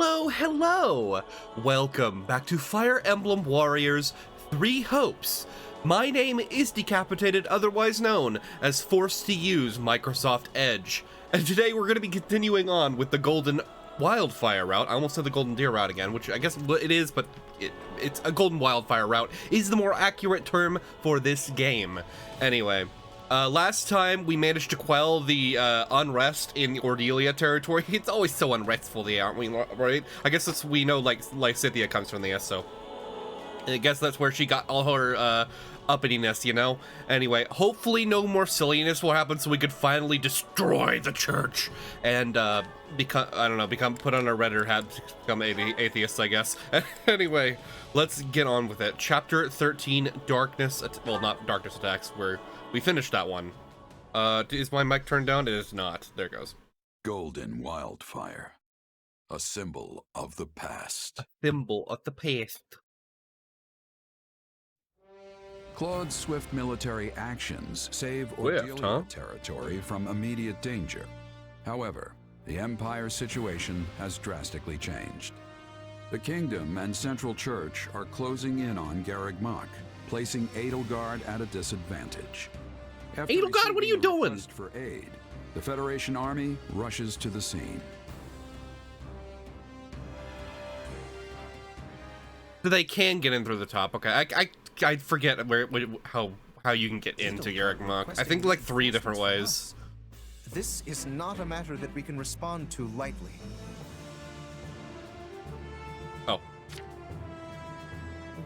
Hello, hello! Welcome back to Fire Emblem Warriors 3 Hopes. My name is Decapitated, otherwise known as Forced to Use Microsoft Edge. And today we're going to be continuing on with the Golden Wildfire route. I almost said the Golden Deer route again, which I guess it is, but it's a Golden Wildfire route is the more accurate term for this game. Anyway. Last time we managed to quell the unrest in Cordelia territory. It's always so unrestful, aren't we, right? I guess that's, we know, like Lysithea comes from the S, so I guess that's where she got all her uppityness, you know? Anyway, hopefully no more silliness will happen so we could finally destroy the church and become, I don't know, put on our redder hat, become atheists, I guess. Anyway, let's get on with it. Chapter 13, Darkness, well, not Darkness Attacks, where we finished that one. Is my mic turned down? It is not. There it goes. Golden Wildfire, a symbol of the past. A symbol of the past. Claude's swift military actions save Cordelia territory from immediate danger. However, the Empire's situation has drastically changed. The Kingdom and Central Church are closing in on Garreg Mach, placing Edelgard at a disadvantage. Edelgard, what are you doing? For aid, the Federation army rushes to the scene. So they can get in through the top. Okay, I forget how you can get into Garreg Mach. I think like 3 different ways. This is not a matter that we can respond to lightly. Oh.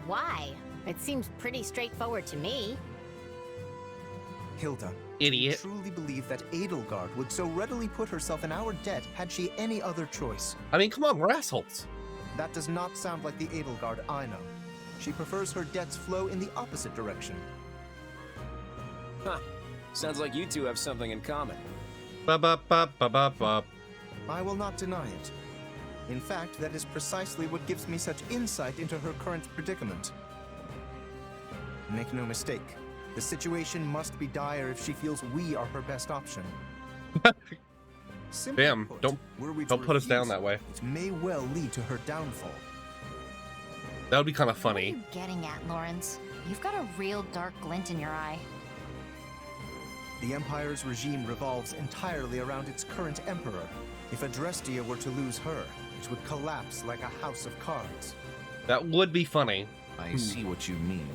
Why? It seems pretty straightforward to me. Hilda, Idiot. you truly believe that Edelgard would so readily put herself in our debt had she any other choice? I mean, come on, we're assholes. That does not sound like the Edelgard I know. She prefers her debts flow in the opposite direction. Huh. Sounds like you two have something in common. Ba-ba-ba-ba-ba-ba. I will not deny it. In fact, that is precisely what gives me such insight into her current predicament. Make no mistake, the situation must be dire if she feels we are her best option. Damn, put, don't put us down that way. It may well lead to her downfall. That would be kind of funny. What are you getting at, Lawrence? You've got a real dark glint in your eye. The Empire's regime revolves entirely around its current emperor. If Adrestia were to lose her, it would collapse like a house of cards. That would be funny. I see what you mean.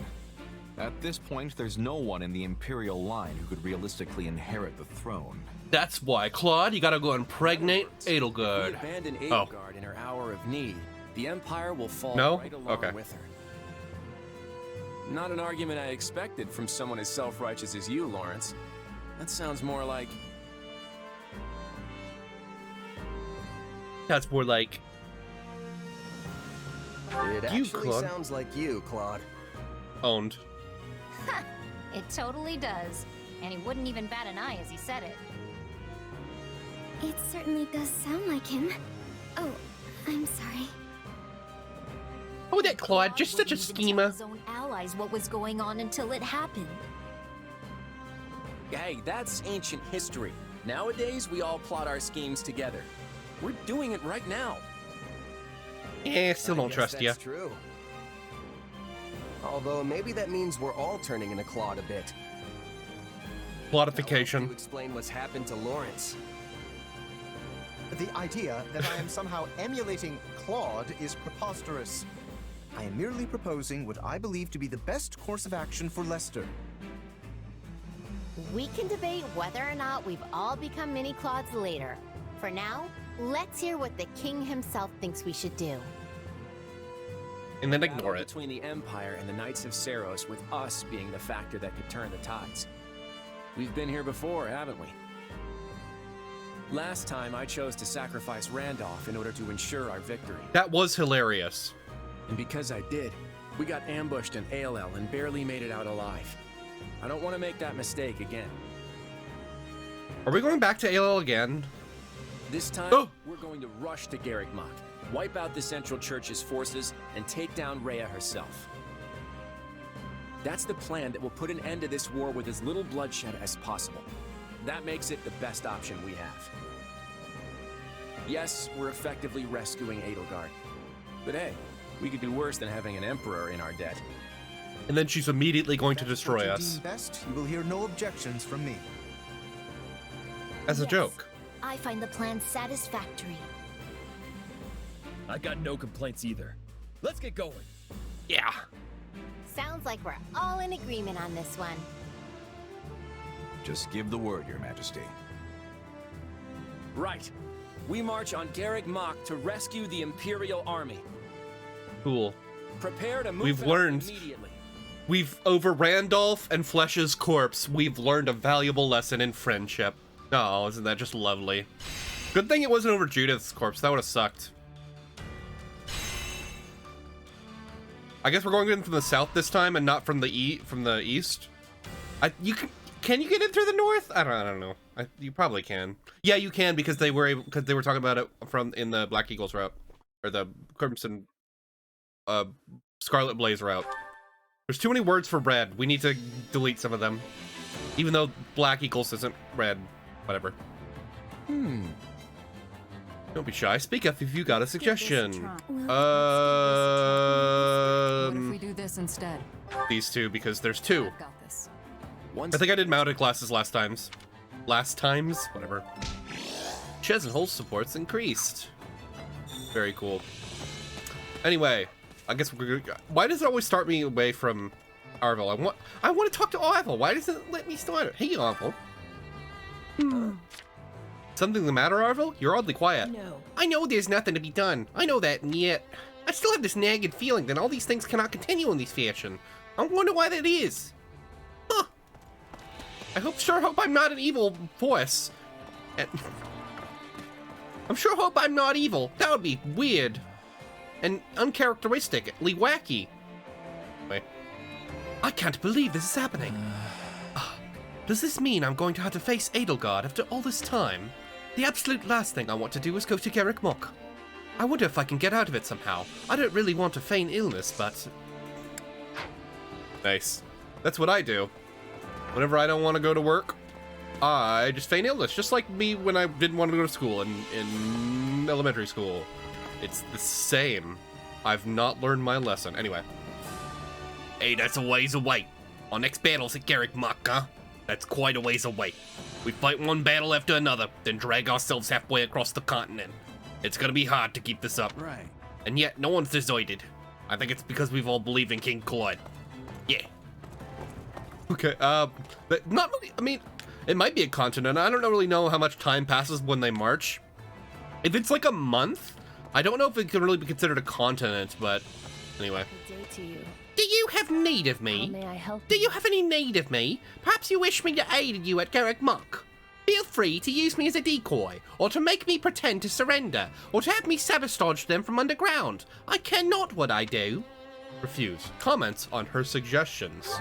At this point, there's no one in the Imperial line who could realistically inherit the throne. That's why, Claude, you gotta go impregnate Edelgard. If we abandon Edelgard in her hour of need, the Empire will fall right along with her. Not an argument I expected from someone as self-righteous as you, Lawrence. That sounds more like... That's more like... It you, actually Claude. sounds like you, Claude. Owned. It totally does. And he wouldn't even bat an eye as he said it. It certainly does sound like him. Oh, I'm sorry. Oh, that Claude, just such a schemer. His own allies what was going on until it happened. Hey, that's ancient history. Nowadays, we all plot our schemes together. We're doing it right now. Still don't trust you. That's true. Although maybe that means we're all turning into Claude a bit. How else do Plodification. you explain what's happened to Lawrence? The idea that I am somehow emulating Claude is preposterous. I am merely proposing what I believe to be the best course of action for Lester. We can debate whether or not we've all become mini Claudes later. For now, let's hear what the king himself thinks we should do. And then ignore it. Between the Empire and the Knights of Seiros, with us being the factor that could turn the tides. We've been here before, haven't we? Last time, I chose to sacrifice Randolph in order to ensure our victory. That was hilarious. And because I did, we got ambushed in ALL and barely made it out alive. I don't want to make that mistake again. Are we going back to ALL again? This time, we're going to rush to Garreg Mach, wipe out the Central Church's forces, and take down Rhea herself. That's the plan that will put an end to this war with as little bloodshed as possible. That makes it the best option we have. Yes, we're effectively rescuing Edelgard. But hey, we could do worse than having an emperor in our debt. And then she's immediately going to destroy What you us. deem best, you will hear no objections from me. As a joke. I find the plan satisfactory. I got no complaints either. Let's get going. Yeah. Sounds like we're all in agreement on this one. Just give the word, Your Majesty. Right. We march on Garreg Mach to rescue the Imperial Army. Cool. Prepare to move We've out learned. immediately. We've, over Randolph and Flesh's corpse, we've learned a valuable lesson in friendship. Oh, isn't that just lovely? Good thing it wasn't over Judith's corpse. That would have sucked. I guess we're going in from the south this time and not from the east. Can you get in through the north? I don't know. You probably can. Yeah, you can because they were talking about it in the Black Eagles route or the Crimson Scarlet Blaze route. There's too many words for red. We need to delete some of them. Even though Black Eagles isn't red. Whatever. Don't be shy. Speak up if you got a suggestion. What if we do this instead? These two, because there's two. I've got this. I think I did mounted classes last times. Whatever. Chest and Hole supports increased. Very cool. Anyway, I guess we're gonna. Why does it always start me away from Arvel? I want to talk to Arvel. Why doesn't it let me start? Hey, Arvel. Something the matter, Arvel? You're oddly quiet. No. I know there's nothing to be done. I know that, and yet I still have this nagging feeling that all these things cannot continue in this fashion. I wonder why that is. Huh. I sure hope I'm not an evil force. Hope I'm not evil. That would be weird. And uncharacteristically wacky. Wait. I can't believe this is happening. Does this mean I'm going to have to face Edelgard after all this time? The absolute last thing I want to do is go to Garreg Mach. I wonder if I can get out of it somehow. I don't really want to feign illness, but... Nice. That's what I do. Whenever I don't want to go to work, I just feign illness. Just like me when I didn't want to go to school in elementary school. It's the same. I've not learned my lesson. Anyway. Hey, that's a ways away. Our next battle's at Garreg Mach, huh? That's quite a ways away. We fight one battle after another, then drag ourselves halfway across the continent. It's gonna be hard to keep this up. Right. And yet, no one's deserted. I think it's because we've all believed in King Claude. Yeah. Okay, but not really, I mean, it might be a continent. I don't really know how much time passes when they march. If it's like a month, I don't know if it can really be considered a continent, but anyway. Good day to you. Do you have need of me? How may I help Do you have any need of me? Perhaps you wish me to aid you at Garreg Mach. Feel free to use me as a decoy, or to make me pretend to surrender, or to have me sabotage them from underground. I care not what I do. Refuse. Comments on her suggestions.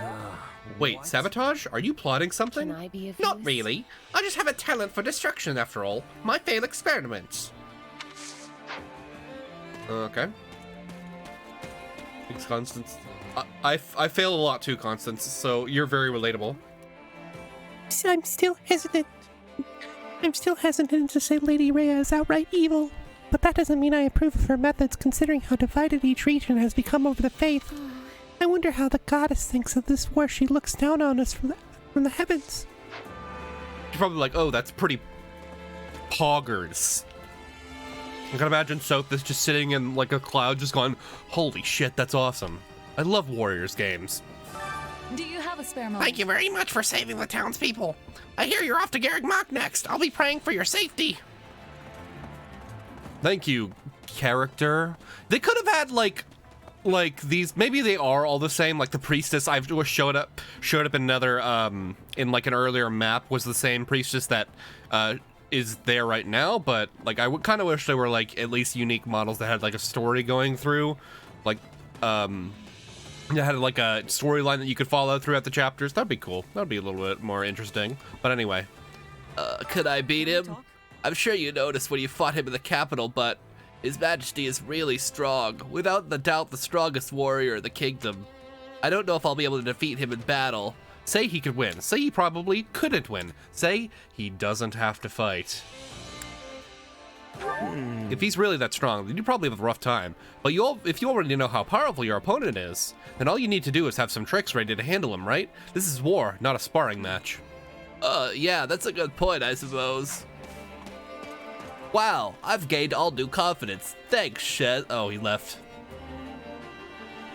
Wait, What? sabotage? Are you plotting something? Can I be of Not use? really. I just have a talent for destruction after all. My failed experiments. Okay. Thanks, Constance. I fail a lot too, Constance, so you're very relatable. I'm still hesitant. to say Lady Rhea is outright evil. But that doesn't mean I approve of her methods, considering how divided each region has become over the faith. I wonder how the goddess thinks of this war. She looks down on us from the heavens. She's probably like, oh, that's pretty poggers. I can imagine Sothis just sitting in like a cloud just going, holy shit, that's awesome. I love Warriors games. Do you have a spare moment? Thank you very much for saving the townspeople. I hear you're off to Garreg Mach next. I'll be praying for your safety. Thank you, character. They could have had like these, maybe they are all the same, like the priestess I've showed up in another in like an earlier map was the same priestess that is there right now, but like I would kind of wish they were like at least unique models that had like a story going through, like that had like a storyline that you could follow throughout the chapters. That'd be cool. That'd be a little bit more interesting. But anyway, could I beat him? I'm sure you noticed when you fought him in the capital, but His Majesty is really strong, without the doubt the strongest warrior in the kingdom. I don't know if I'll be able to defeat him in battle. Say he could win. Say he probably couldn't win. Say he doesn't have to fight. If he's really that strong, then you probably have a rough time. But if you already know how powerful your opponent is, then all you need to do is have some tricks ready to handle him, right? This is war, not a sparring match. Yeah, that's a good point, I suppose. Wow, I've gained all new confidence. Thanks, Shed. Oh, he left.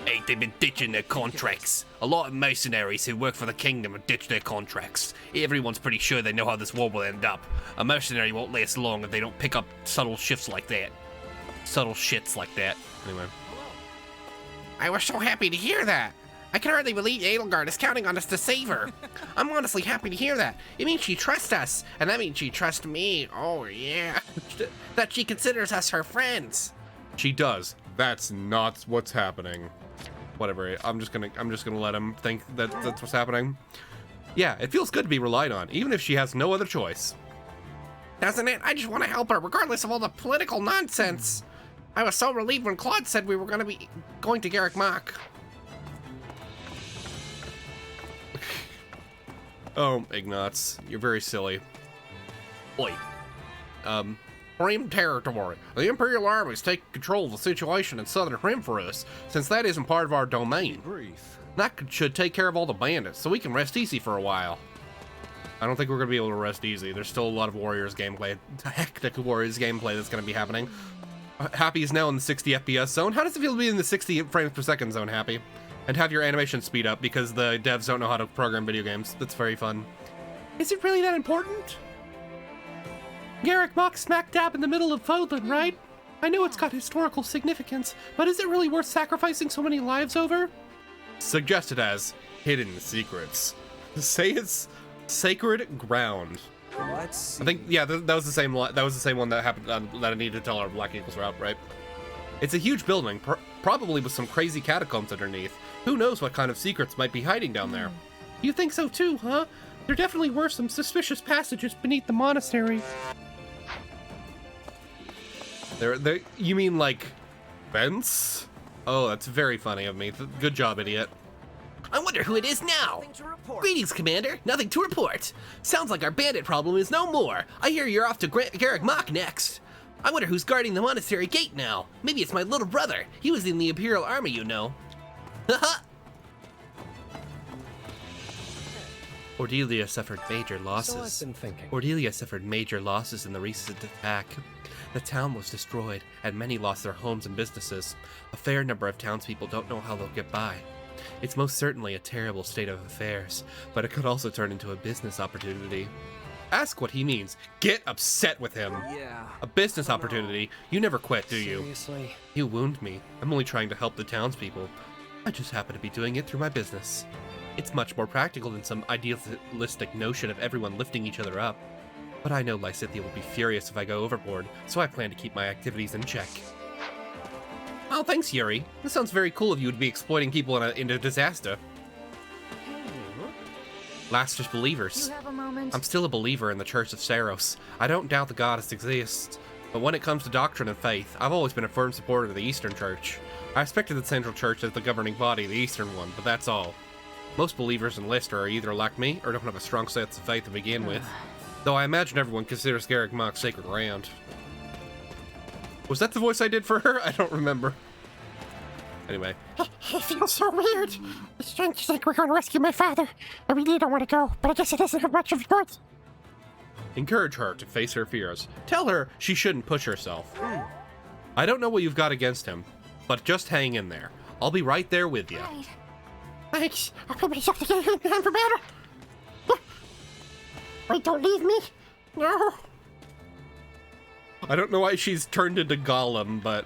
Hey, they've been ditching their contracts. A lot of mercenaries who work for the kingdom have ditched their contracts. Everyone's pretty sure they know how this war will end up. A mercenary won't last long if they don't pick up subtle shifts like that. Subtle shits like that. Anyway. I was so happy to hear that. I can hardly believe Edelgard is counting on us to save her. I'm honestly happy to hear that. It means she trusts us, and that means she trusts me. Oh yeah. That she considers us her friends. She does. That's not what's happening. Whatever. I'm just gonna let him think that that's what's happening. Yeah, it feels good to be relied on, even if she has no other choice. Doesn't it? I just want to help her, regardless of all the political nonsense. I was so relieved when Claude said we were going to Garrick Mach. Oh, Ignatz, you're very silly. Oi. Rim territory. The Imperial armies take control of the situation in southern Rim for us, since that isn't part of our domain. That should take care of all the bandits, so we can rest easy for a while. I don't think we're going to be able to rest easy. There's still a lot of Warriors gameplay, hectic Warriors gameplay that's going to be happening. Happy is now in the 60 FPS zone. How does it feel to be in the 60 frames per second zone, Happy? And have your animation speed up because the devs don't know how to program video games. That's very fun. Is it really that important? Garrick Mach smack dab in the middle of Fodlan, right? I know it's got historical significance, but is it really worth sacrificing so many lives over? Suggested as hidden secrets. Say it's sacred ground. Let's see. I think, yeah, that was the same. That was the same one that happened that I needed to tell our Black Eagles route, right? It's a huge building, probably with some crazy catacombs underneath. Who knows what kind of secrets might be hiding down there? You think so too, huh? There definitely were some suspicious passages beneath the monastery. There. You mean like vents? Oh, that's very funny of me. Good job, idiot. I wonder who it is now. Greetings, Commander. Nothing to report. Sounds like our bandit problem is no more. I hear you're off to Garrick Mach next. I wonder who's guarding the monastery gate now. Maybe it's my little brother. He was in the Imperial Army, you know. Haha. Cordelia suffered major losses. So I've been thinking. Cordelia suffered major losses in the recent attack. The town was destroyed, and many lost their homes and businesses. A fair number of townspeople don't know how they'll get by. It's most certainly a terrible state of affairs, but it could also turn into a business opportunity. Ask what he means. Get upset with him. Yeah. A business opportunity? You never quit, do you? Seriously? You wound me. I'm only trying to help the townspeople. I just happen to be doing it through my business. It's much more practical than some idealistic notion of everyone lifting each other up. But I know Lysithea will be furious if I go overboard, so I plan to keep my activities in check. Oh, thanks, Yuri. This sounds very cool of you to be exploiting people in a disaster. Last is believers. You have a moment? I'm still a believer in the Church of Saros. I don't doubt the goddess exists, but when it comes to doctrine and faith, I've always been a firm supporter of the Eastern Church. I respected the Central Church as the governing body, the Eastern one, but that's all. Most believers in Lister are either like me or don't have a strong sense of faith to begin with. Though I imagine everyone considers Garrick Mach sacred ground. Was that the voice I did for her? I don't remember. Anyway. It feels so weird. It's strange to think we're going to rescue my father. I really don't want to go, but I guess it doesn't have much of good. Encourage her to face her fears. Tell her she shouldn't push herself. I don't know what you've got against him, but just hang in there. I'll be right there with you. Right. Thanks. I'll put myself together in time for battle. Wait, don't leave me. No. I don't know why she's turned into Gollum, but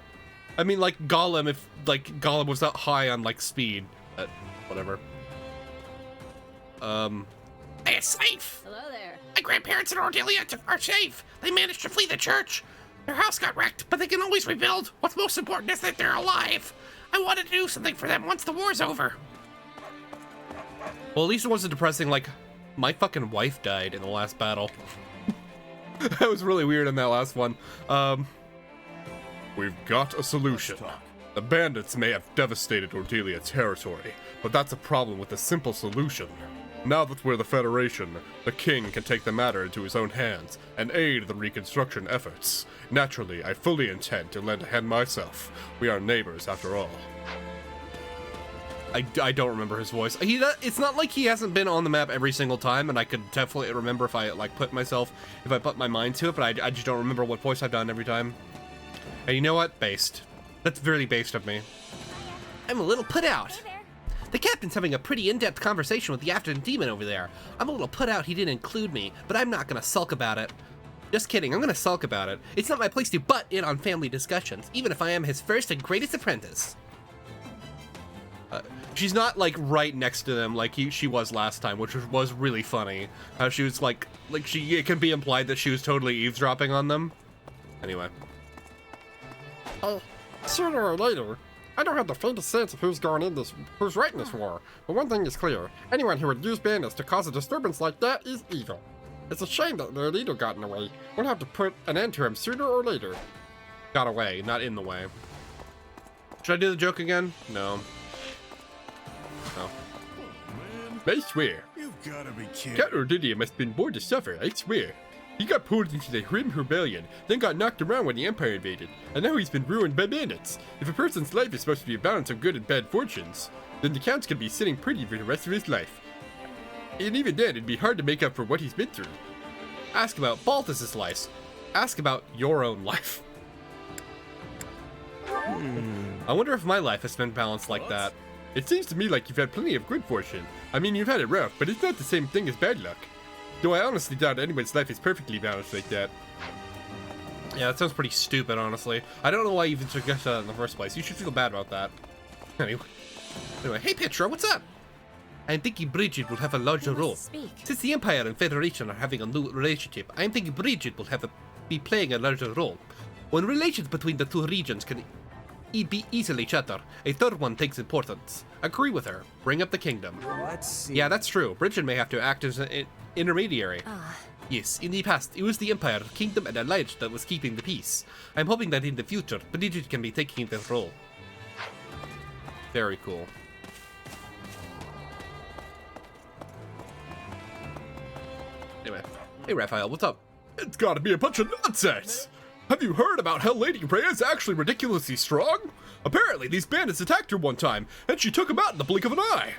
I mean, like Gollum, if like Gollum was that high on like speed, but whatever. They are safe. Hello there. My grandparents and Cordelia are safe. They managed to flee the church. Their house got wrecked, but they can always rebuild. What's most important is that they're alive. I wanted to do something for them once the war's over. Well, at least it wasn't depressing. Like, my fucking wife died in the last battle. That was really weird in that last one. We've got a solution. The bandits may have devastated Cordelia territory, but that's a problem with a simple solution. Now that we're the Federation, the King can take the matter into his own hands and aid the reconstruction efforts. Naturally, I fully intend to lend a hand myself. We are neighbors, after all. I don't remember his voice. It's not like he hasn't been on the map every single time, and I could definitely remember if I put my mind to it, but I just don't remember what voice I've done every time. And you know what? Based. That's very based of me. I'm a little put out. The captain's having a pretty in-depth conversation with the Afternoon Demon over there. I'm a little put out he didn't include me, but I'm not gonna sulk about it. Just kidding, I'm gonna sulk about it. It's not my place to butt in on family discussions, even if I am his first and greatest apprentice. She's not like right next to them like she was last time, which was really funny. How she was it can be implied that she was totally eavesdropping on them. Anyway. Sooner or later, I don't have the faintest sense of who's right in this war, but one thing is clear. Anyone who would use bandits to cause a disturbance like that is evil. It's a shame that their leader got in the way. We'll have to put an end to him sooner or later. Got away, not in the way. Should I do the joke again? No. No. I swear. You've gotta be kidding. Count Ordidia must have been born to suffer, I swear. He got pulled into the Grim Rebellion, then got knocked around when the Empire invaded, and now he's been ruined by bandits. If a person's life is supposed to be a balance of good and bad fortunes, then the Count's gonna be sitting pretty for the rest of his life. And even then, it'd be hard to make up for what he's been through. Ask about Balthus's life. Ask about your own life. I wonder if my life has been balanced like that. It seems to me like you've had plenty of good fortune. I mean, you've had it rough, but it's not the same thing as bad luck. Though I honestly doubt anyone's life is perfectly balanced like that. Yeah, that sounds pretty stupid, honestly. I don't know why you even suggested that in the first place. You should feel bad about that. Anyway, hey Petra, what's up? I'm thinking Bridget will have a larger role. Since the Empire and Federation are having a new relationship, I'm thinking Bridget will be playing a larger role. When relations between the two regions can be easily shattered, a third one takes importance. Agree with her. Bring up the kingdom. Let's see. Yeah, that's true. Bridget may have to act as an intermediary. Yes, in the past, it was the Empire, Kingdom, and Alliance that was keeping the peace. I'm hoping that in the future, Bridget can be taking this role. Very cool. Anyway, hey Raphael, what's up? It's gotta be a bunch of nonsense! Have you heard about how Lady Rhea is actually ridiculously strong? Apparently these bandits attacked her one time, and she took them out in the blink of an eye.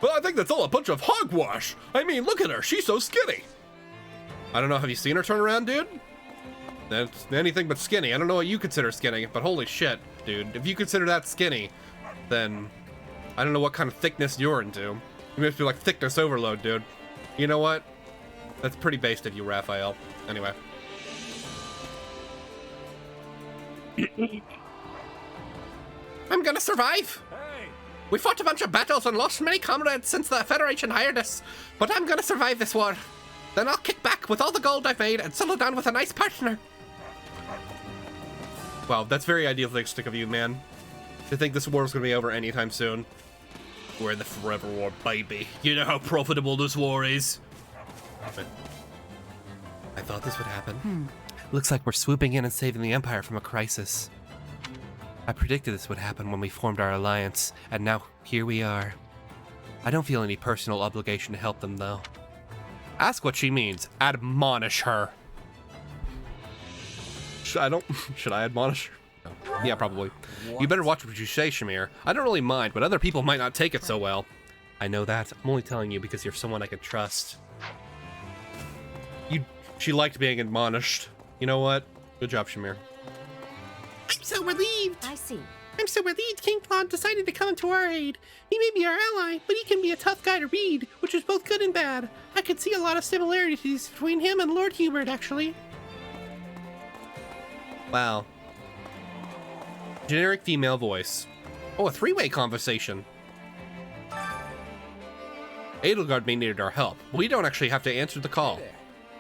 But I think that's all a bunch of hogwash. I mean, look at her, she's so skinny. I don't know, have you seen her turn around, dude? That's anything but skinny. I don't know what you consider skinny, but holy shit, dude. If you consider that skinny, then I don't know what kind of thickness you're into. You must be like thickness overload, dude. You know what? That's pretty based of you, Raphael. Anyway. I'm gonna survive! Hey. We fought a bunch of battles and lost many comrades since the Federation hired us, but I'm gonna survive this war. Then I'll kick back with all the gold I've made and settle down with a nice partner. Wow, that's very idealistic of you, man. To think this war's gonna be over anytime soon. We're in the forever war, baby. You know how profitable this war is. But I thought this would happen. Looks like we're swooping in and saving the Empire from a crisis. I predicted this would happen when we formed our alliance, and now here we are. I don't feel any personal obligation to help them, though. Ask what she means. Admonish her. Should I admonish her? No. Yeah, probably. What? You better watch what you say, Shamir. I don't really mind, but other people might not take it so well. I know that. I'm only telling you because you're someone I can trust. She liked being admonished. You know what? Good job, Shamir. I'm so relieved. I see. I'm so relieved King Claude decided to come to our aid. He may be our ally, but he can be a tough guy to read, which is both good and bad. I could see a lot of similarities between him and Lord Hubert, actually. Wow. Generic female voice. Oh, a three-way conversation. Edelgard may need our help, but we don't actually have to answer the call.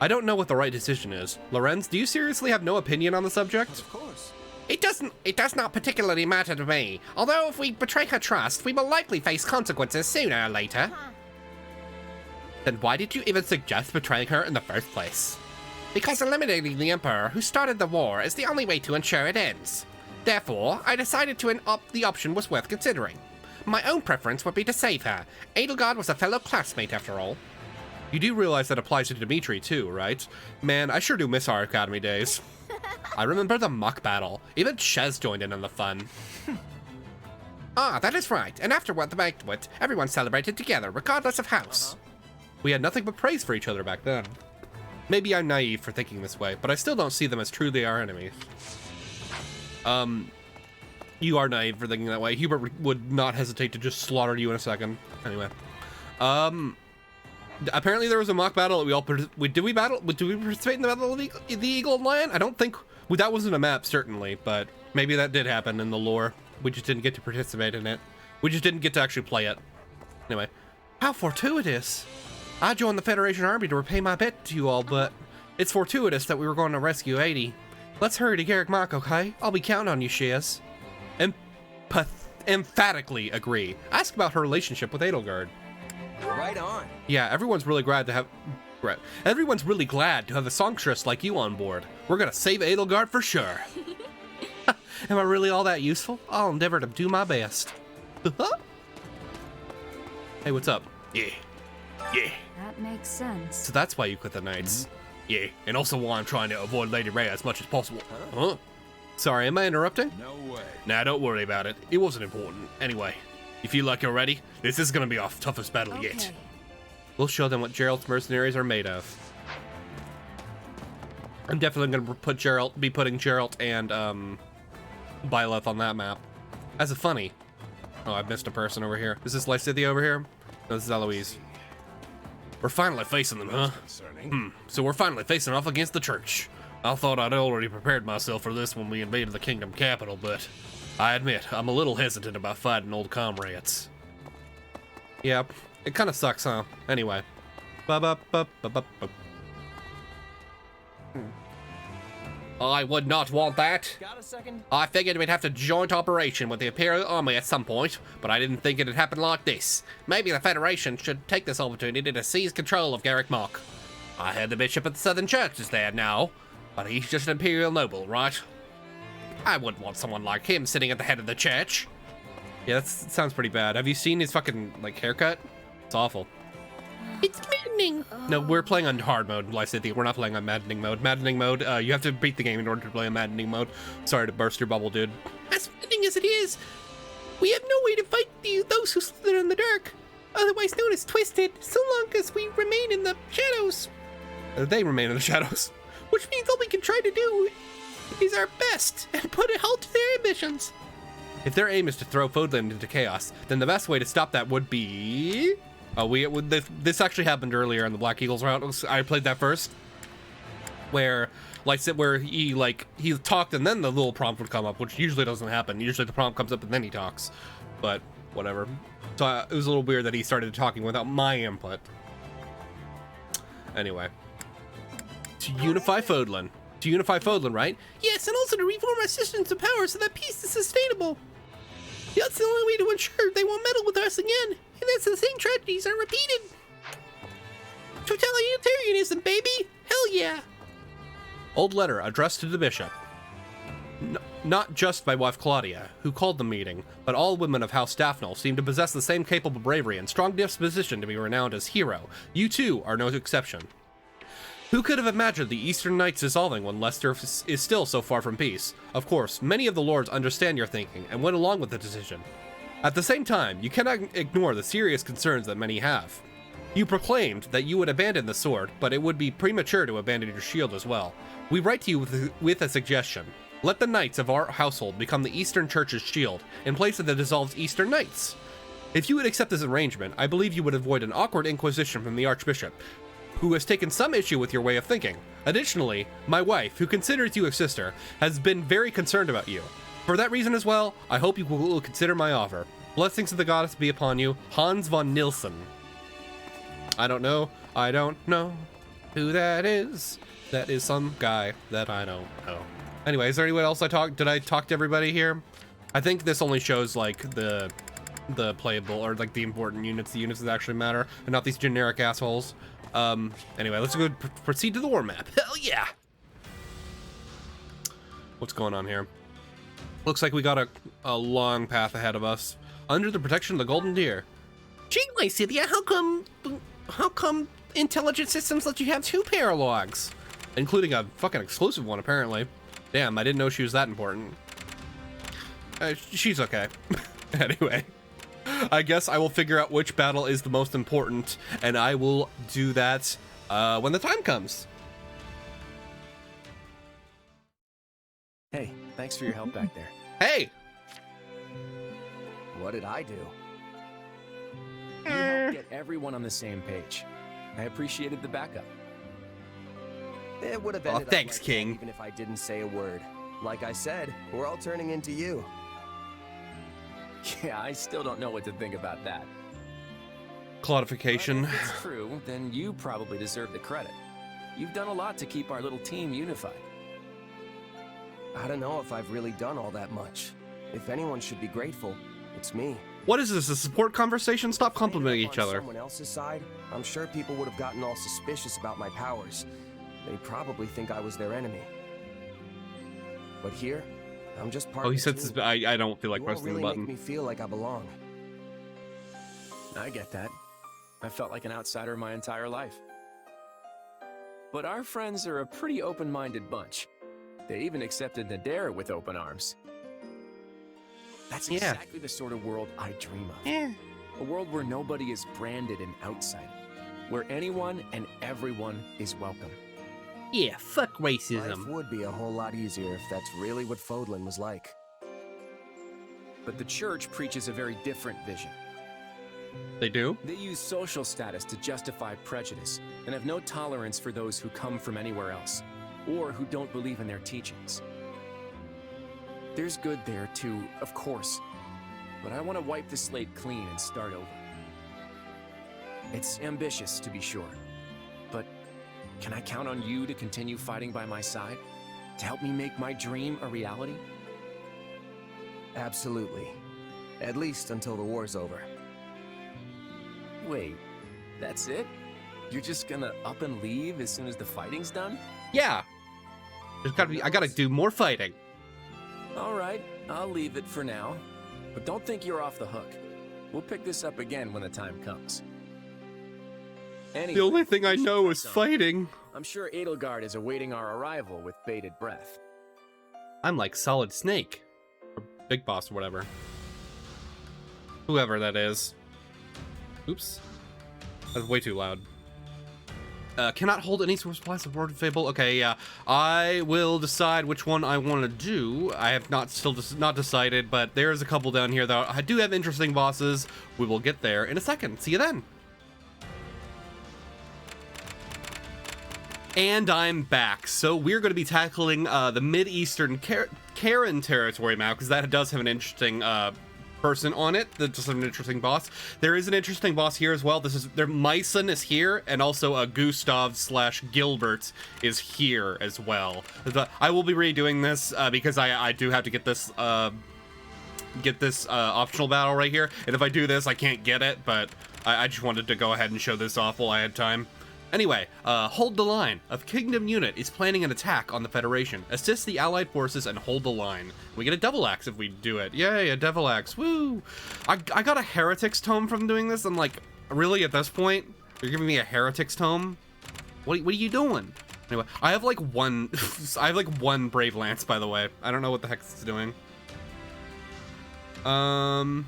I don't know what the right decision is. Lorenz, do you seriously have no opinion on the subject? Of course. It does not particularly matter to me. Although if we betray her trust, we will likely face consequences sooner or later. Then why did you even suggest betraying her in the first place? Because eliminating the Emperor who started the war is the only way to ensure it ends. Therefore, I decided the option was worth considering. My own preference would be to save her. Edelgard was a fellow classmate after all. You do realize that applies to Dimitri too, right? Man, I sure do miss our academy days. I remember the mock battle. Even Chez joined in on the fun. Ah, that is right. And afterward the banquet, everyone celebrated together, regardless of house. We had nothing but praise for each other back then. Maybe I'm naive for thinking this way, but I still don't see them as truly our enemies. You are naive for thinking that way. Hubert would not hesitate to just slaughter you in a second. Anyway. Apparently there was a mock battle that we all did we participate in the Battle of the Eagle and Lion? I don't think that wasn't a map, certainly, but maybe that did happen in the lore. We just didn't get to participate in it. We just didn't get to actually play it. Anyway, how fortuitous. I joined the Federation Army to repay my debt to you all, but it's fortuitous that we were going to rescue Edie. Let's hurry to Garrick Mach, okay? I'll be counting on you, Shiz. Emphatically agree. Ask about her relationship with Edelgard. Right on. Yeah, everyone's really glad to have a songstress like you on board. We're gonna save Edelgard for sure. Am I really all that useful? I'll endeavor to do my best. Hey, what's up? Yeah. That makes sense. So that's why you quit the Knights. Yeah, and also why I'm trying to avoid Lady Rhea as much as possible. Huh? Sorry, am I interrupting? No way. Nah, don't worry about it. It wasn't important. Anyway, you feel like you're ready? This is gonna be our toughest battle yet. We'll show them what Geralt's mercenaries are made of. I'm definitely gonna be putting Geralt and Byleth on that map. As a funny. Oh, I missed a person over here. Is this Lysithea over here? No, this is Eloise. We're finally facing them, huh? So we're finally facing off against the church. I thought I'd already prepared myself for this when we invaded the kingdom capital, but I admit, I'm a little hesitant about fighting old comrades. Yep, it kind of sucks, huh? Anyway. I would not want that. Got a second? I figured we'd have to joint operation with the Imperial Army at some point, but I didn't think it'd happen like this. Maybe the Federation should take this opportunity to seize control of Garrick Mach. I heard the Bishop of the Southern Church is there now, but he's just an Imperial noble, right? I wouldn't want someone like him sitting at the head of the church. Yeah, that sounds pretty bad. Have you seen his fucking, like, haircut? It's awful. It's maddening. No, we're playing on hard mode, Lysithea. We're not playing on maddening mode. Maddening mode, you have to beat the game in order to play on maddening mode. Sorry to burst your bubble, dude. As maddening as it is, we have no way to fight those who slither in the dark, otherwise known as Twisted, so long as we remain in the shadows. They remain in the shadows. Which means all we can try to do is our best and put a halt to their ambitions. If their aim is to throw Fodland into chaos, then the best way to stop that would be... this actually happened earlier in the Black Eagles route. I played that first, where he talked and then the little prompt would come up, which usually doesn't happen. Usually the prompt comes up and then he talks, but whatever. So it was a little weird that he started talking without my input. Anyway, to unify Fodland. To unify Fodland, right? Yes, and also to reform our systems of power so that peace is sustainable. That's the only way to ensure they won't meddle with us again, and that's the same tragedies are repeated. Totalitarianism, baby! Hell yeah! Old letter addressed to the bishop. Not just my wife Claudia, who called the meeting, but all women of House Daphne seem to possess the same capable bravery and strong disposition to be renowned as hero. You too are no exception. Who could have imagined the Eastern Knights dissolving when Leicester is still so far from peace? Of course, many of the lords understand your thinking and went along with the decision. At the same time, you cannot ignore the serious concerns that many have. You proclaimed that you would abandon the sword, but it would be premature to abandon your shield as well. We write to you with a suggestion. Let the knights of our household become the Eastern Church's shield, in place of the dissolved Eastern Knights. If you would accept this arrangement, I believe you would avoid an awkward inquisition from the Archbishop, who has taken some issue with your way of thinking. Additionally, my wife, who considers you a sister, has been very concerned about you. For that reason as well, I hope you will consider my offer. Blessings of the goddess be upon you, Hans von Nilsson. I don't know who that is. That is some guy that I don't know. Anyway, is there anyone else did I talk to everybody here? I think this only shows like the playable or like the important units, the units that actually matter, and not these generic assholes. Anyway, let's go proceed to the war map. Hell yeah! What's going on here? Looks like we got a long path ahead of us. Under the protection of the Golden Deer. Gee, Cynthia, how come intelligent systems let you have 2 paralogs? Including a fucking exclusive one, apparently. Damn, I didn't know she was that important. She's okay. Anyway, I guess I will figure out which battle is the most important, and I will do that when the time comes. Hey, thanks for your help back there. Hey! What did I do? You helped get everyone on the same page. I appreciated the backup. It would have ended thanks, up like King. that even if I didn't say a word. Like I said, we're all turning into you. Yeah, I still don't know what to think about that. Claudification. But if it's true, then you probably deserve the credit. You've done a lot to keep our little team unified. I don't know if I've really done all that much. If anyone should be grateful, it's me. What is this, a support conversation? Stop complimenting each other. On someone else's side, I'm sure people would have gotten all suspicious about my powers. They'd probably think I was their enemy. But here, I'm just part of he the said team. I don't feel like You pressing really the button. make me feel like I belong. I get that. I felt like an outsider my entire life. But our friends are a pretty open-minded bunch. They even accepted Nadera with open arms. That's exactly the sort of world I dream of. A world where nobody is branded an outsider. Where anyone and everyone is welcome. Yeah, fuck racism. Life would be a whole lot easier if that's really what Fodlan was like. But the church preaches a very different vision. They do? They use social status to justify prejudice and have no tolerance for those who come from anywhere else, or who don't believe in their teachings. There's good there too, of course, but I want to wipe the slate clean and start over. It's ambitious, to be sure, but can I count on you to continue fighting by my side? To help me make my dream a reality? Absolutely. At least until the war's over. Wait, that's it? You're just gonna up and leave as soon as the fighting's done? Yeah. I gotta do more fighting. Alright, I'll leave it for now. But don't think you're off the hook. We'll pick this up again when the time comes. Anyway, The only thing I know is fighting. I'm sure Edelgard is awaiting our arrival with bated breath. I'm like Solid Snake. Or Big Boss or whatever. Whoever that is. Oops. That's way too loud. Cannot hold any source supplies of Word of Fable. Okay, yeah. I will decide which one I want to do. I have not decided, but there's a couple down here that I do have interesting bosses. We will get there in a second. See you then. And I'm back. So we're going to be tackling the Mid-Eastern Karen territory now, because that does have an interesting person on it. That's just an interesting boss. There is an interesting boss here as well. Myson is here, and also Gustav/Gilbert is here as well. I will be redoing this because I do have to get this optional battle right here. And if I do this, I can't get it, but I just wanted to go ahead and show this off while I had time. Anyway, hold the line. A Kingdom unit is planning an attack on the Federation. Assist the Allied forces and hold the line. We get a Devil Axe if we do it. Yay, a Devil Axe. Woo! I got a Heretics Tome from doing this. I'm like, really, at this point? You're giving me a Heretics Tome? What are you doing? Anyway, I have like one Brave Lance, by the way. I don't know what the heck it's doing. Yeah,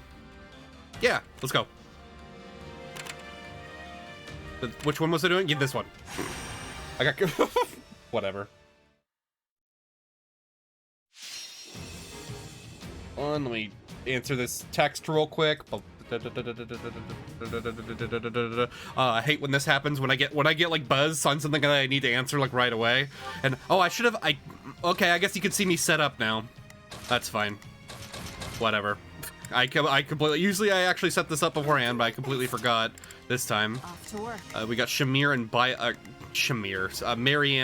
let's go. Which one was I doing? Yeah, this one. I got whatever. Let me answer this text real quick. I hate when this happens, when I get like buzz on something that I need to answer like right away. And oh, okay, I guess you can see me set up now. That's fine. Whatever. I completely, usually I actually set this up beforehand, but I completely forgot this time. Off to work. We got Marianne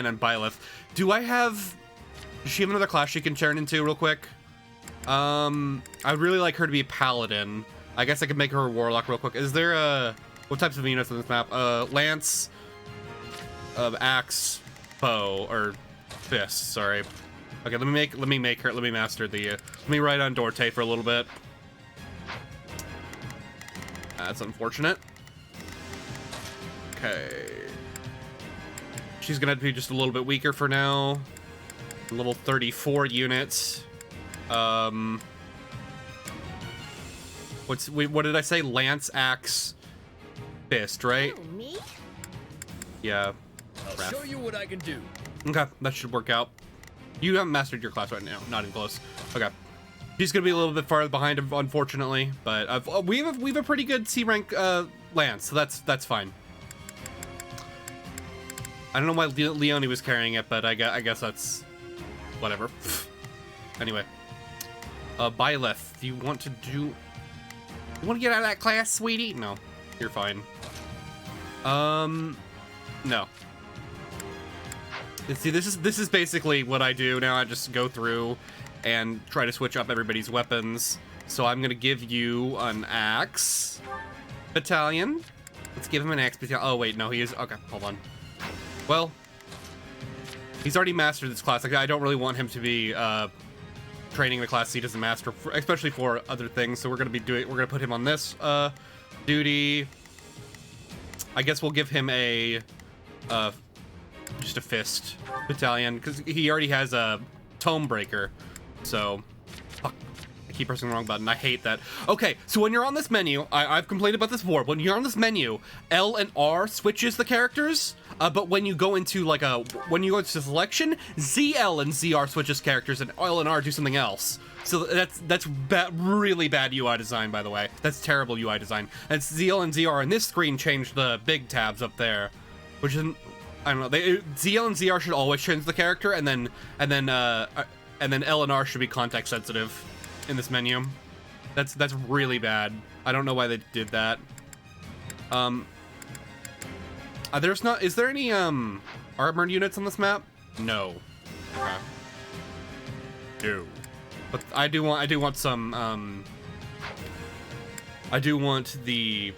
and Byleth. Does she have another class she can turn into real quick? I'd really like her to be a paladin. I guess I could make her a warlock real quick. Is there what types of units on this map? Lance, axe, bow, or fist, sorry. Okay, let me master the, let me ride on Dorte for a little bit. That's unfortunate. Okay. She's gonna be just a little bit weaker for now. Level 34 units. What did I say? Lance, axe, fist, right? Oh, me? Yeah. I'll show you what I can do. Okay, that should work out. You haven't mastered your class right now. Not even close. Okay. She's gonna be a little bit farther behind, unfortunately, but we have a pretty good C rank lance, so that's fine. I don't know why Leonie was carrying it, but I guess that's whatever. Anyway, Byleth, do you want to do? You want to get out of that class, sweetie? No, you're fine. No. See, this is basically what I do now. I just go through and try to switch up everybody's weapons. So I'm gonna give you an axe battalion. Let's give him an axe battalion. Oh wait, no, he is okay. Hold on. Well, he's already mastered this class. Like, I don't really want him to be training the class he doesn't master, especially for other things. So we're gonna put him on this duty. I guess we'll give him a just a fist battalion because he already has a tome breaker. So, fuck, I keep pressing the wrong button. I hate that. Okay, so when you're on this menu, I've complained about this before. When you're on this menu, L and R switches the characters, but when you go into when you go to selection, ZL and ZR switches characters, and L and R do something else. So that's really bad UI design, by the way. That's terrible UI design. And ZL and ZR on this screen changed the big tabs up there, which isn't. I don't know. ZL and ZR should always change the character, and then L and R should be context sensitive in this menu. That's really bad. I don't know why they did that. Is there any armored units on this map? No. Okay. No. But I do want some I do want the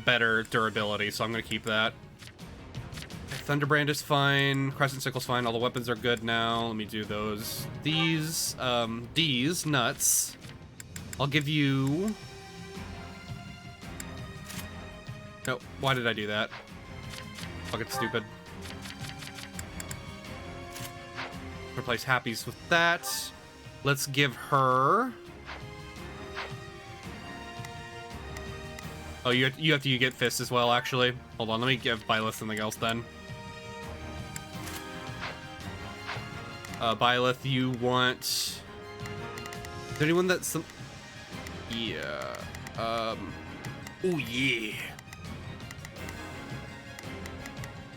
better durability, so I'm gonna keep that. Thunderbrand is fine. Crescent Sickle's fine. All the weapons are good now. Let me do those. These nuts. I'll give you... No, why did I do that? Fucking stupid. Replace Happy's with that. Let's give her... Oh, you have to get Fist as well, actually. Hold on, let me give Byleth something else then. Byleth, you want... Is there anyone that's some... Yeah. Oh, yeah.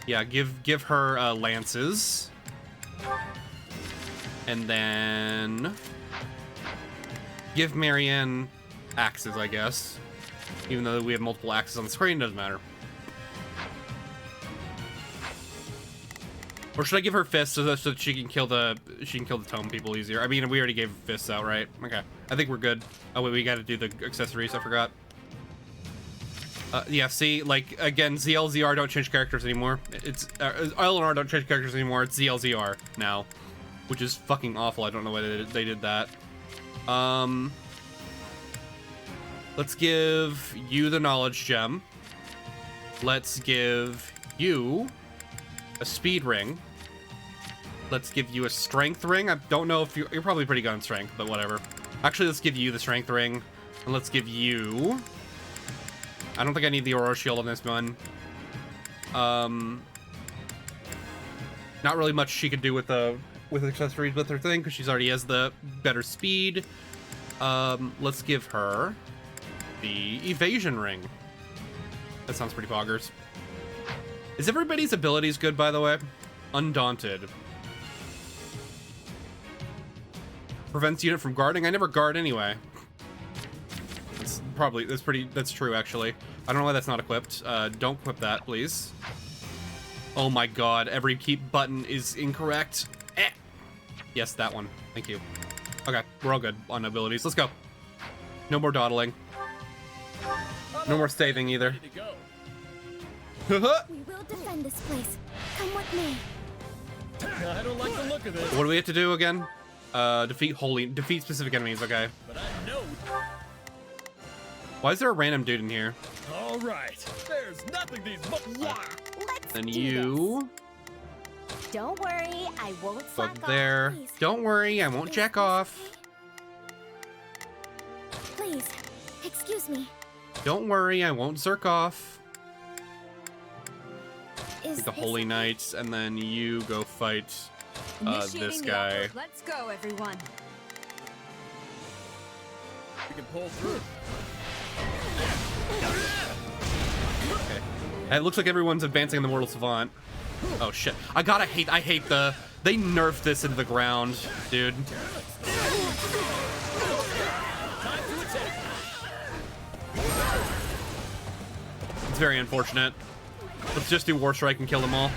Yeah, give her lances. And then... give Marianne axes, I guess. Even though we have multiple axes on the screen, doesn't matter. Or should I give her fists so that she can kill the tome people easier? I mean, we already gave fists out, right? Okay, I think we're good. Oh wait, we got to do the accessories. I forgot. Yeah, see, like again, ZL, ZR don't change characters anymore. It's L and R don't change characters anymore. It's ZL, ZR now, which is fucking awful. I don't know why they did that. Let's give you the knowledge gem. Let's give you a speed ring. Let's give you a strength ring. I don't know if you're probably pretty good on strength, but whatever. Actually, let's give you the strength ring. And let's give you... I don't think I need the Aurora Shield on this one. Not really much she could do with accessories with her thing, because she's already has the better speed. Let's give her the evasion ring. That sounds pretty boggers. Is everybody's abilities good, by the way? Undaunted. Prevents unit from guarding. I never guard anyway. That's true, actually. I don't know why that's not equipped. Don't equip that, please. Oh my god, every keep button is incorrect. Eh. Yes, that one. Thank you. Okay, we're all good on abilities. Let's go. No more dawdling. No more staving either. We will defend this place. Come with me. I don't like the look of this. What do we have to do again? Defeat specific enemies, okay. But I know. Why is there a random dude in here? All right. There's nothing these. Yeah, let's Then do you this. Don't worry, I won't go fuck there. off. Please. Don't worry, I won't jack off. Please, excuse me. Don't worry, I won't zerk off. Is The Holy Knights, and then you go fight this guy. Let's go, everyone. You can pull through. Okay. It looks like everyone's advancing in the Mortal Savant. Oh shit. I hate they nerfed this into the ground, dude. It's very unfortunate. Let's just do War Strike and kill them all.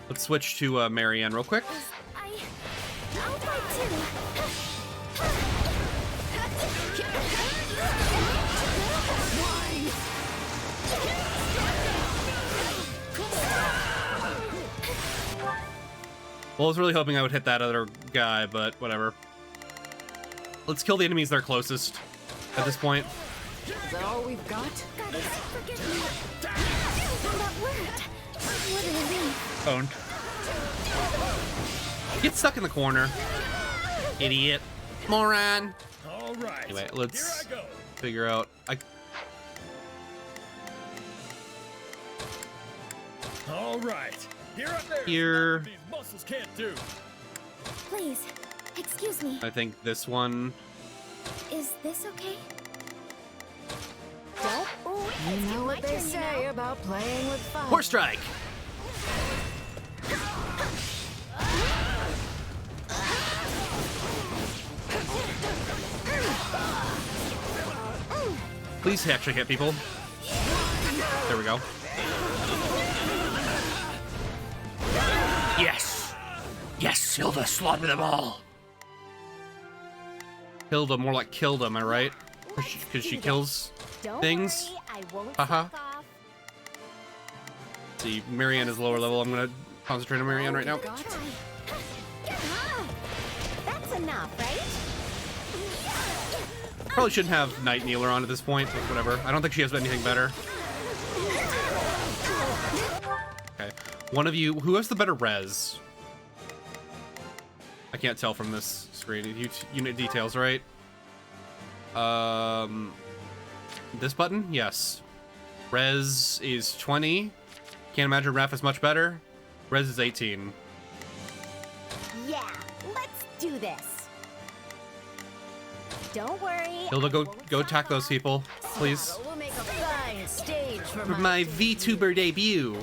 Let's switch to Marianne real quick. I'll fight too. Well, I was really hoping I would hit that other guy, but whatever. Let's kill the enemies that are closest at this point. Is that all we've got? Goddess, forgive me. That worked. What a relief. Owned. Get stuck in the corner. Idiot. Moron. All right. Anyway, let's Here I go. figure out. All right. There's Here. nothing these muscles can't do. Please, excuse me. I think this one. Is this okay? Don't. Oh, You know what they say about playing with fire. Horse Strike. Please actually hit people. There we go. Yes! Yes, Hilda, slaughter them all! Hilda, more like killed, am I right? Because she kills things. Worry, I won't Haha. fuck off. See, Marianne is lower level. I'm gonna concentrate on Marianne right now. That's enough, right? Probably shouldn't have Night Kneeler on at this point, but whatever. I don't think she has anything better. Okay. One of you, who has the better res? I can't tell from this screen. Unit details, right? This button? Yes. Res is 20. Can't imagine Ref is much better. Res is 18. Yeah, let's do this. Don't worry. Hilda, go attack those people, please. We'll make a fine stage for For my VTuber debut.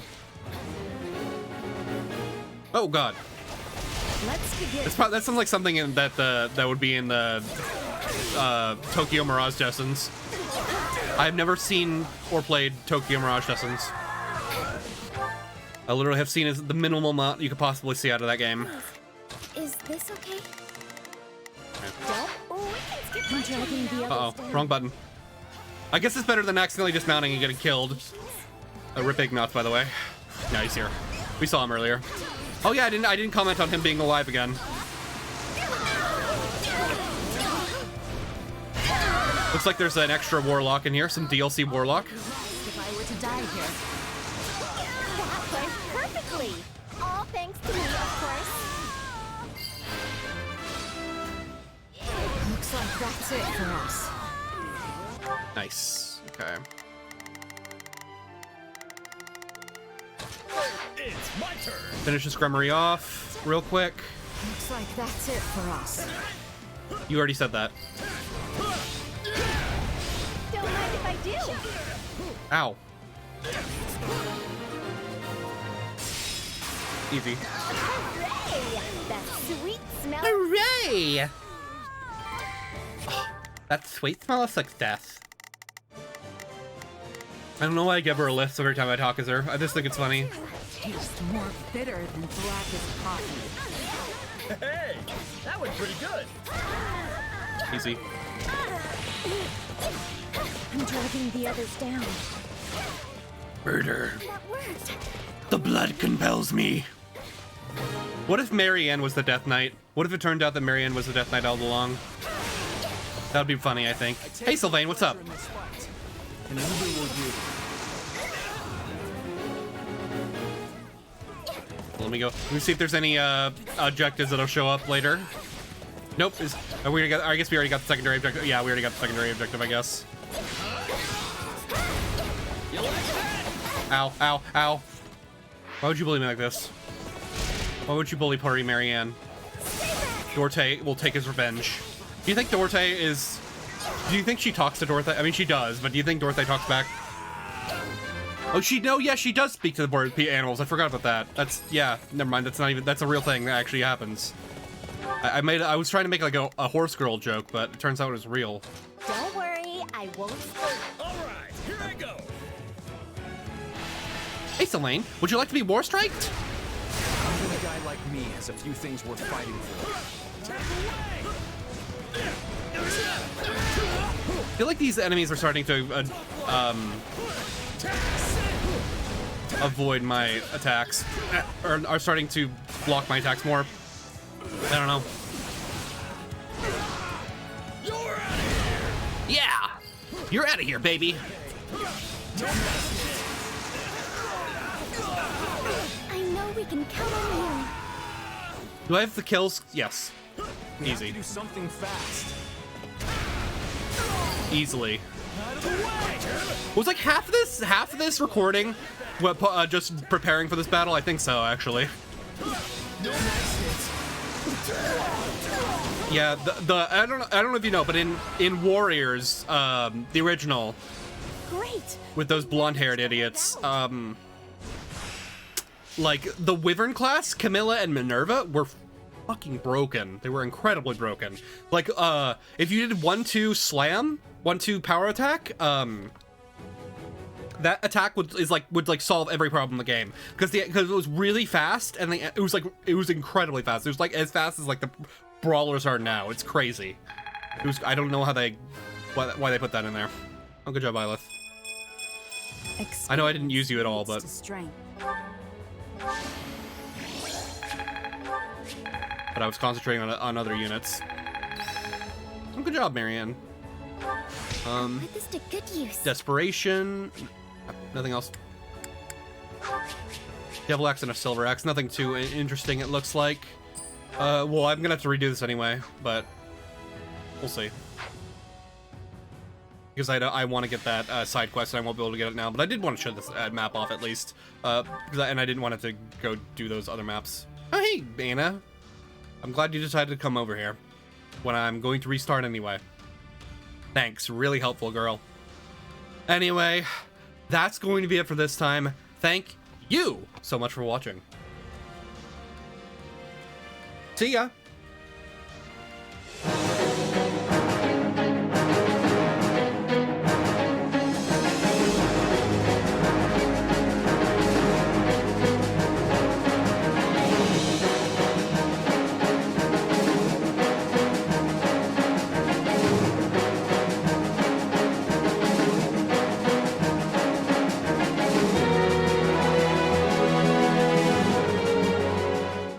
Oh god. Let's begin. That sounds like something that would be in the Tokyo Mirage Lessons. I've never seen or played Tokyo Mirage Lessons. I literally have seen the minimal amount you could possibly see out of that game. Is this okay? Uh-oh, wrong button. I guess it's better than accidentally dismounting and getting killed. Rip Ignatz, by the way. No, he's here. We saw him earlier. Oh yeah, I didn't comment on him being alive again. Looks like there's an extra Warlock in here, some DLC Warlock. If I were to die here. That went perfectly. All thanks to me, of course. Looks like that's it for us. Nice. Okay. It's my turn. Finish this Grummery off real quick. Looks like that's it for us. You already said that. Don't mind if I do. Ow. Easy. Hooray! That sweet smell. Hooray! That sweet smell of success. I don't know why I give her a list every time I talk as her. I just think it's funny. Tastes more bitter than blackest coffee. Hey, that was pretty good. Easy. I'm dragging the others down. Murder. That worked. The blood compels me. What if Marianne was the Death Knight? What if it turned out that Marianne was the Death Knight all along? That would be funny, I think. Hey, Sylvain, what's up? Let me go. Let me see if there's any objectives that'll show up later. Nope. I guess we already got the secondary objective. Yeah, we already got the secondary objective, I guess. Ow, ow, ow. Why would you bully me like this? Why would you bully poor Marianne? Dorte will take his revenge. Do you think Dorte is... Do you think she talks to Dorte? I mean, she does, but do you think Dorte talks back? Oh, yeah, she does speak to the animals. I forgot about that. That's, yeah, never mind. That's not even... That's a real thing that actually happens. I was trying to make like a horse girl joke, but it turns out it was real. Don't worry, I won't. All right, here I go. Hey, Sylvain, would you like to be war striked? Even a guy like me has a few things worth fighting for. I feel like these enemies are starting to avoid my attacks, or are starting to block my attacks more. I don't know. Yeah! You're out of here, baby! I know we can count on you. Do I have the kills? Yes. We Easy. have to do something fast. Easily. Was like half of this recording what just preparing for this battle? I think so, actually. Yeah, I don't know if you know, but in Warriors, the original, Great. with those blonde-haired idiots, like the Wyvern class, Camilla and Minerva were fucking broken. They were incredibly broken. Like, if you did 1-2 slam, 1-2 power attack, that attack would solve every problem in the game because it was really fast and it was incredibly fast. It was like as fast as like the brawlers are now. It's crazy. I don't know how why they put that in there. Oh, good job, Byleth. I know I didn't use you at all, but I was concentrating on other units. Oh, good job, Marianne. Put this to good use. Desperation. Nothing else. Devil Axe and a Silver Axe. Nothing too interesting, it looks like. Well, I'm gonna have to redo this anyway, but we'll see. Because I want to get that side quest, and I won't be able to get it now. But I did want to show this map off at least, and I didn't want it to go do those other maps. Oh, hey, Anna. I'm glad you decided to come over here when I'm going to restart anyway. Thanks, really helpful, girl. Anyway, that's going to be it for this time. Thank you so much for watching. See ya!